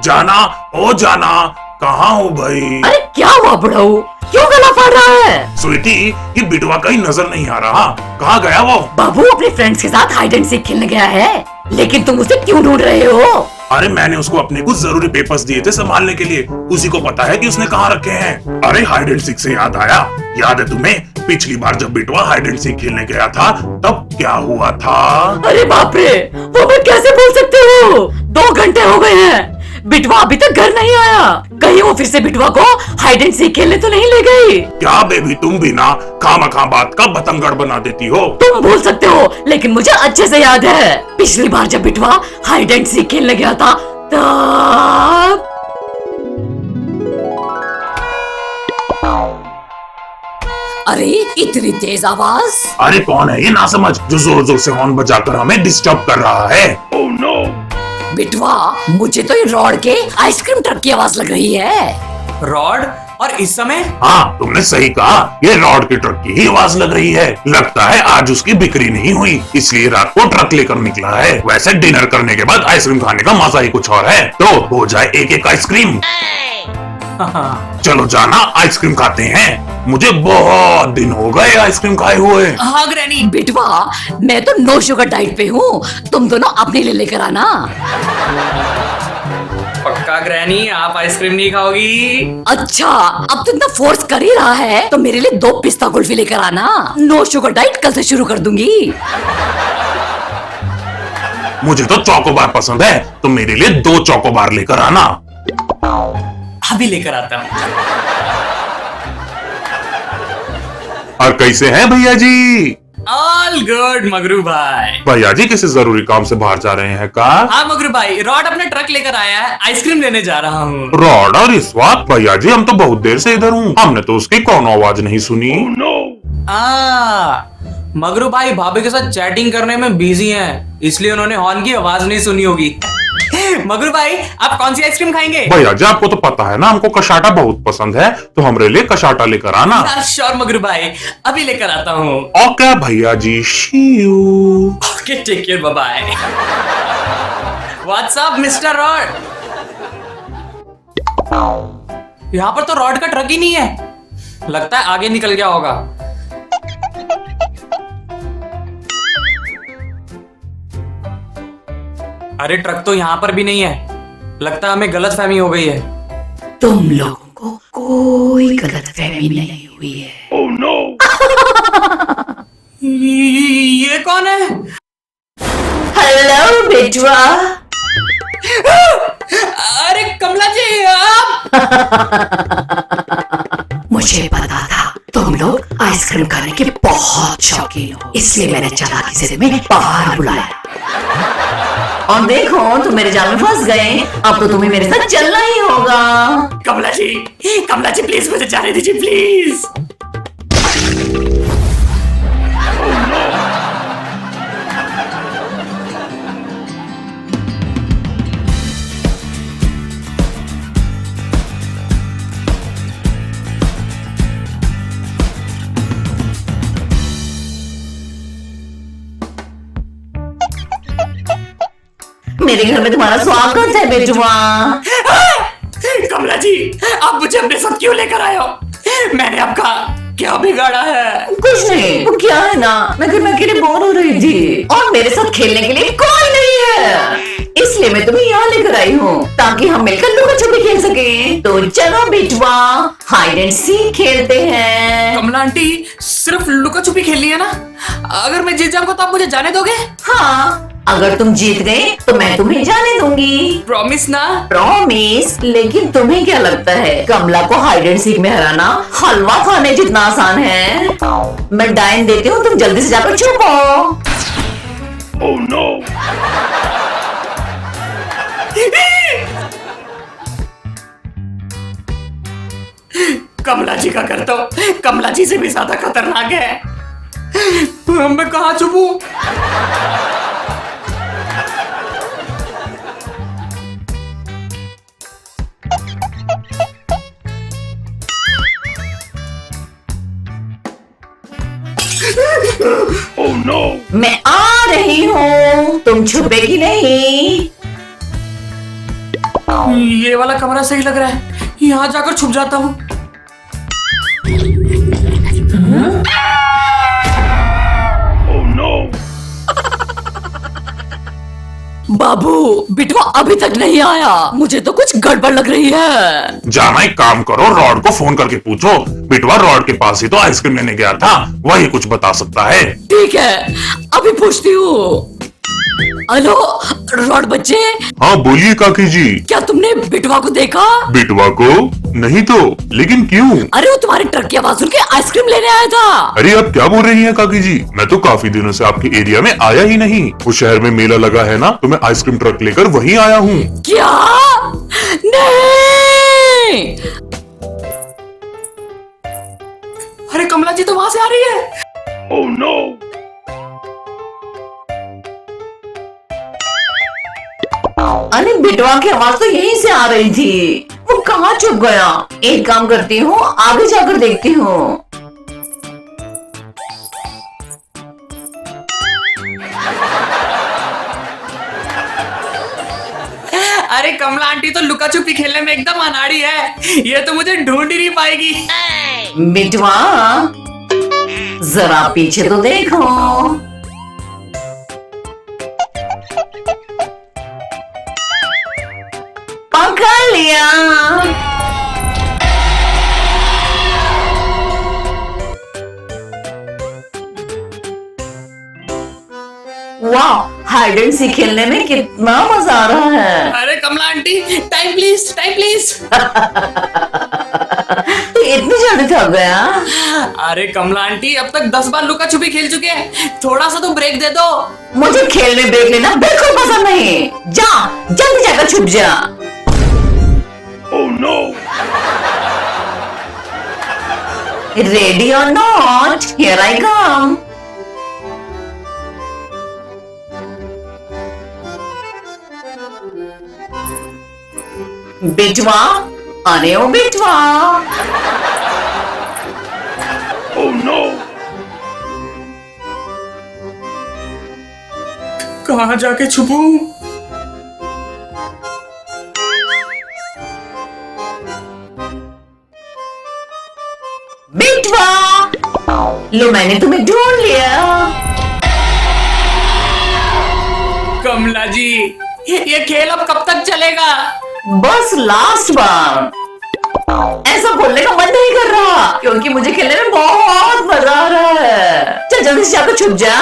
जाना, ओ जाना, कहाँ हो भाई? अरे क्या हुआ बुढ़ऊ, क्यों गला फाड़ रहा है? स्वीटी, ये बिटवा कहीं नजर नहीं आ रहा, कहाँ गया वो? बाबू अपने फ्रेंड्स के साथ हाइड एंड सीक खेलने गया है, लेकिन तुम उसे क्यों ढूंढ रहे हो? अरे मैंने उसको अपने कुछ जरूरी पेपर्स दिए थे संभालने के लिए, उसी को पता है कि उसने कहाँ रखे हैं। अरे हाइड एंड सीक से याद आया, याद है तुम्हें पिछली बार जब बिटवा हाइड एंड सीक खेलने गया था तब क्या हुआ था? अरे बाप रे, वो मैं कैसे बोल सकते हो? 2 घंटे हो गए हैं, बिटवा अभी तक घर नहीं आया। कहीं वो फिर से बिटवा को हाइड एंड सीक खेलने तो नहीं ले गई? क्या बेबी, तुम भी ना खामखा बात का बतंगड़ बना देती हो। तुम बोल सकते हो, लेकिन मुझे अच्छे से याद है पिछली बार जब बिटवा हाइड एंड सीक खेलने गया था तब। अरे इतनी तेज आवाज! अरे कौन है ये ना समझ जो जोर जोर से हॉर्न बजाकर हमें डिस्टर्ब कर रहा है? Oh no! बिटवा, मुझे तो ये रॉड के आइसक्रीम ट्रक की आवाज लग रही है। रॉड? और इस समय? हाँ, तुमने सही कहा, ये रॉड के ट्रक की ही आवाज लग रही है। लगता है आज उसकी बिक्री नहीं हुई, इसलिए रात को ट्रक लेकर निकला है। वैसे डिनर करने के बाद आइसक्रीम खाने का मजा ही कुछ और है, तो हो जाए एक एक आइसक्रीम। चलो जाना, आइसक्रीम खाते हैं, मुझे बहुत दिन हो गए आइसक्रीम खाए हुए। हाँ ग्रैनी। बिटवा, मैं तो नो शुगर डाइट पे हूँ, तुम दोनों अपने लिए लेकर आना। पक्का ग्रैनी, आप आइसक्रीम नहीं खाओगी? अच्छा, अब तो इतना फोर्स कर ही रहा है तो मेरे लिए 2 पिस्ता कुल्फी लेकर आना। नो शुगर डाइट कल से शुरू कर दूंगी। मुझे तो चोकोबार पसंद है, तो मेरे लिए 2 चोकोबार लेकर आना। अभी लेकर आता हूँ। और कैसे हैं भैया जी? ऑल गुड मगरू भाई। भैया जी किसी जरूरी काम से बाहर जा रहे हैं का? हाँ मगरू भाई, रॉड अपने ट्रक लेकर आया है, आइसक्रीम लेने जा रहा हूँ। रॉड और इस वक्त? भैया जी हम तो बहुत देर से इधर हूँ, हमने तो उसकी कौन आवाज नहीं सुनी। मगरू भाई भाभी के साथ चैटिंग करने में बिजी हैं, इसलिए उन्होंने हॉर्न की आवाज नहीं सुनी होगी। मगरू भाई, आप कौन सी आइसक्रीम खाएंगे? भैया जी आपको तो पता है ना, हमको कशाटा बहुत पसंद है, तो हमारे लिए कशाटा लेकर आना। श्योर मगरू भाई, अभी लेकर आता हूँ। ओके भैया जी, see you. Okay, take care, bye bye. What's up mister Rod? यहाँ पर तो रॉड का ट्रक ही नहीं है, लगता है आगे निकल गया होगा। अरे ट्रक तो यहाँ पर भी नहीं है, लगता है हमें गलतफहमी हो गई है। तुम लोगों को कोई गलतफहमी नहीं हुई है। Oh no! ये कौन है? हेलो बिटवा। अरे कमला जी, आप? मुझे पता था तुम लोग आइसक्रीम खाने के बहुत शौकीन हो, इसलिए मैंने चालाकी से तुम्हें बाहर बुलाया। और देखो तुम मेरे जाल में फंस गए, अब तो तुम्हें मेरे साथ चलना ही होगा। कमला जी प्लीज मुझे जाने दीजिए प्लीज। मेरे घर में तुम्हारा स्वागत है बिटवा। कमला जी, आप मुझे अपने साथ क्यों लेकर आए हो? मैंने आपका क्या बिगाड़ा है? कुछ नहीं, वो क्या है ना, मैं घर में अकेले बोर हो रही थी और मेरे साथ खेलने के लिए कोई नहीं है, इसलिए मैं तुम्हें यहाँ लेकर आई हूँ ताकि हम मिलकर लुका छुपी खेल सके। तो चलो बिटवा, हाइड एंड सीक खेलते हैं। कमला आंटी, सिर्फ लुका छुपी खेलनी है ना? अगर मैं जीत जाऊंगा तो आप मुझे जाने दोगे? हाँ, अगर तुम जीत गए तो मैं तुम्हें जाने दूंगी। प्रॉमिस ना? प्रॉमिस। लेकिन तुम्हें क्या लगता है कमला को हाइड एंड सीक में हराना हलवा खाने जितना आसान है? मैं डाइन देती हूँ, तुम जल्दी से जाकर छुपो। Oh no! कमला जी का घर तो कमला जी से भी ज्यादा खतरनाक है। मैं कहाँ छुपूं? Oh no! मैं आ रही हूँ, तुम छुपेगी नहीं। ये वाला कमरा सही लग रहा है, यहाँ जाकर छुप जाता हूँ। बाबू, बिटवा अभी तक नहीं आया। मुझे तो कुछ गड़बड़ लग रही है। जाना एक काम करो, रॉड को फोन करके पूछो। बिटवा रॉड के पास ही तो आइसक्रीम लेने गया था, वही कुछ बता सकता है। ठीक है, अभी पूछती हूँ। हेलो रॉड बच्चे, हाँ बोलिए काकी जी। क्या तुमने बिटवा को देखा? बिटवा को नहीं तो, लेकिन क्यों? अरे वो तुम्हारी ट्रक की आवाज सुन के आइसक्रीम लेने आया था। अरे आप क्या बोल रही हैं काकी जी? मैं तो काफी दिनों से आपके एरिया में आया ही नहीं। वो शहर में मेला लगा है ना, तो मैं आइसक्रीम ट्रक लेकर वहीं आया हूँ। क्या? नहीं। अरे कमला जी तो वहां से आ रही है। Oh no. अरे बिटवा की आवाज तो यहीं से आ रही थी, वो कहाँ छुप गया? एक काम करती हूँ, आगे जाकर देखती हूँ। अरे कमला आंटी तो लुका छुपी खेलने में एकदम अनाड़ी है, ये तो मुझे ढूंढ ही नहीं पाएगी। बिटवा जरा पीछे तो देखो। पकड़ लिया। वाह, हाइड एंड सीक खेलने में कितना मजा आ रहा है। अरे Kamala aunty, time please, time please. तू इतनी जल्दी थक गया? अरे कमला आंटी, अब तक 10 बार लुका छुपी खेल चुके हैं, थोड़ा सा तो ब्रेक दे दो। मुझे खेल में ब्रेक लेना बिल्कुल पसंद नहीं। जा, जल्दी जाकर छुप जा। Oh no. Ready or not, here I come. बिटवा, अरे ओ बिटवा। Oh no. कहाँ जाके छुपूं? बिटवा, लो मैंने तुम्हें ढूंढ लिया। कमला जी, ये खेल अब कब तक चलेगा? बस लास्ट बार। ऐसा बोलने का मन नहीं कर रहा, क्योंकि मुझे खेलने में बहुत मजा आ रहा है। चल जल्दी से जाकर छुप जा।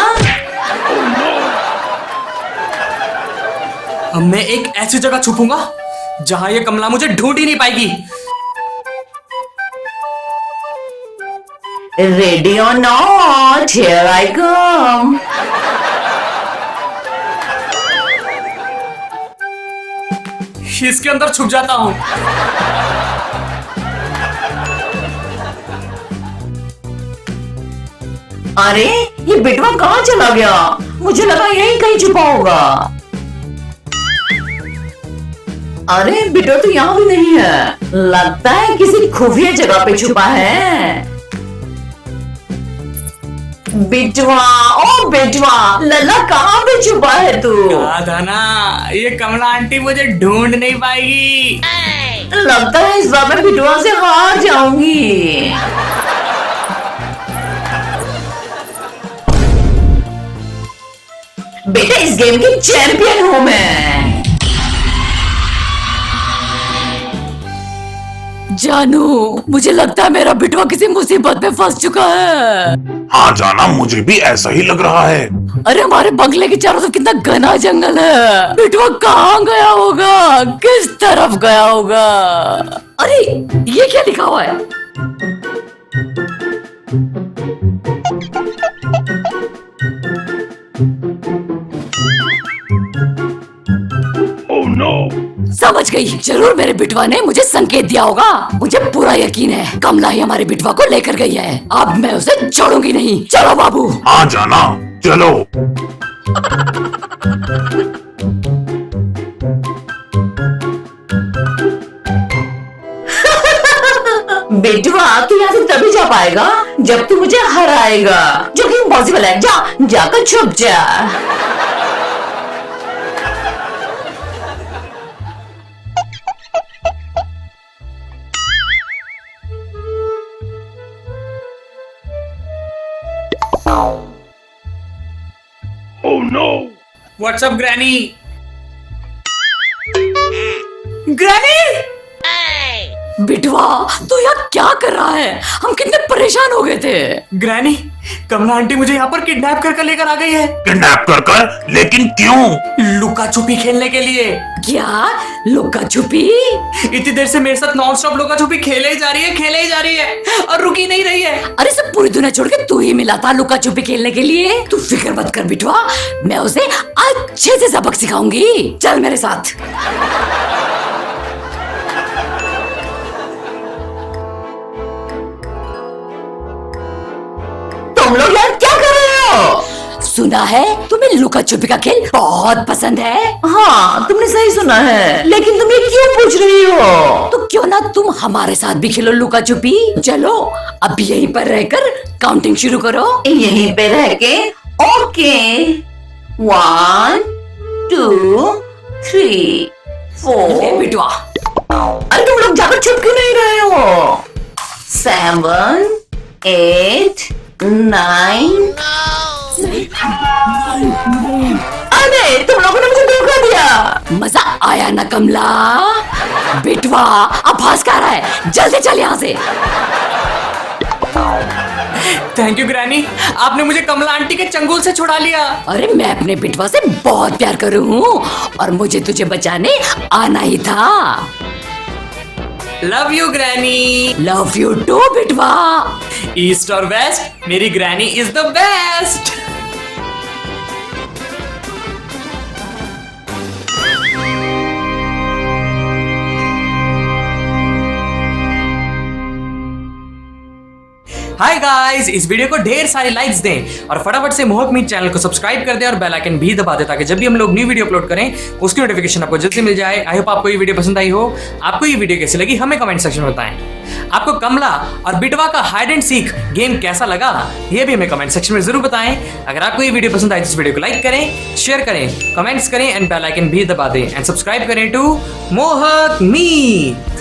अब मैं एक ऐसी जगह छुपूंगा जहां ये कमला मुझे ढूंढ ही नहीं पाएगी। Ready or not, here I come. इसके अंदर छुप जाता हूं। अरे ये बिटवा कहाँ चला गया? मुझे लगा यहीं कहीं छुपा होगा। अरे बिटवा तो यहाँ भी नहीं है, लगता है किसी खुफिया जगह पे छुपा है। बिटवा, ओ बिटवा, लल्ला कहाँ पे छुपा है तू? कहा था ना, ये कमला आंटी मुझे ढूंढ नहीं पाएगी। लगता है इस बार मैं बिटवा से हार जाऊंगी। बेटा इस गेम की चैंपियन हूं मैं। जानू, मुझे लगता है मेरा बिटवा किसी मुसीबत में फंस चुका है। हाँ जाना, मुझे भी ऐसा ही लग रहा है। अरे हमारे बंगले के चारों तरफ कितना घना जंगल है। बिटवा कहाँ गया होगा? किस तरफ गया होगा? अरे ये क्या लिखा हुआ है? Oh no. समझ गई, जरूर मेरे बिटवा ने मुझे संकेत दिया होगा। मुझे पूरा यकीन है कमला ही हमारे बिटवा को लेकर गई है। अब मैं उसे छोड़ूंगी नहीं। चलो बाबू। हाँ जाना, चलो। बिटवा तू यहाँ से तभी जा पाएगा जब तू मुझे हराएगा, जो कि इम्पॉसिबल है। जा, जाकर छुप जा। WhatsApp granny. ग्रैनी बिटवा तू यहाँ क्या कर रहा है? हम कितने परेशान हो गए थे। ग्रैनी, कमला आंटी मुझे यहाँ पर किडनैप कर लेकर आ गई है। किडनैप कर? लेकिन क्यों? लुका छुपी खेलने के लिए। क्या लुका छुपी? इतनी देर से मेरे साथ नॉन स्टॉप लुका छुपी खेले ही जा रही है और रुकी नहीं रही है। अरे सब पूरी दुनिया छोड़ के तू ही मिला था लुका छुपी खेलने के लिए। तू फिक्र मत कर बिटवा, मैं उसे अच्छे से सबक सिखाऊंगी। चल मेरे साथ। तुम लोग यार क्या कर रहे हो? सुना है तुम्हें लुका छुपी का खेल बहुत पसंद है। हाँ तुमने सही सुना है, लेकिन तुम ये क्यों पूछ रही हो? तो क्यों ना तुम हमारे साथ भी खेलो लुका छुपी। चलो अब यहीं पर रहकर काउंटिंग शुरू करो। यहीं पे रह के। ओके 1 2 3 4। बिटवा अरे तुम लोग जाकर छुप क्यों नहीं रहे हो? 7 8 9। अरे तुम लोगों ने मुझे धोखा दिया। मजा आया ना कमला? बिटवा अब हंस कर रहा है, जल्दी चल यहाँ से। थैंक यू ग्रैनी, आपने मुझे कमला आंटी के चंगुल से छुड़ा लिया। अरे मैं अपने बिटवा से बहुत प्यार कर रही हूँ और मुझे तुझे बचाने आना ही था। Love you granny. Love you too बिटवा। ईस्ट और वेस्ट, मेरी granny is the best. Hi guys, इस वीडियो को ढेर सारी लाइक्स दें और फटाफट से मोहक मीट चैनल को सब्सक्राइब कर दें और बेल आइकन भी दबा दें ताकि जब भी हम लोग न्यू वीडियो अपलोड करें उसकी नोटिफिकेशन आपको जल्दी मिल जाए। आई होप आपको ये वीडियो पसंद आई हो। आपको ये वीडियो कैसी लगी हमें कमेंट सेक्शन में बताएं। आपको कमला और बिटवा का हाइड एंड सीक गेम कैसा लगा ये भी हमें कमेंट सेक्शन में जरूर बताएं। अगर आपको ये वीडियो पसंद आए तो इस वीडियो को लाइक करें, शेयर करें, कमेंट्स करें एंड बेल आइकन भी दबा दें एंड सब्सक्राइब करें टू मोहक मीट।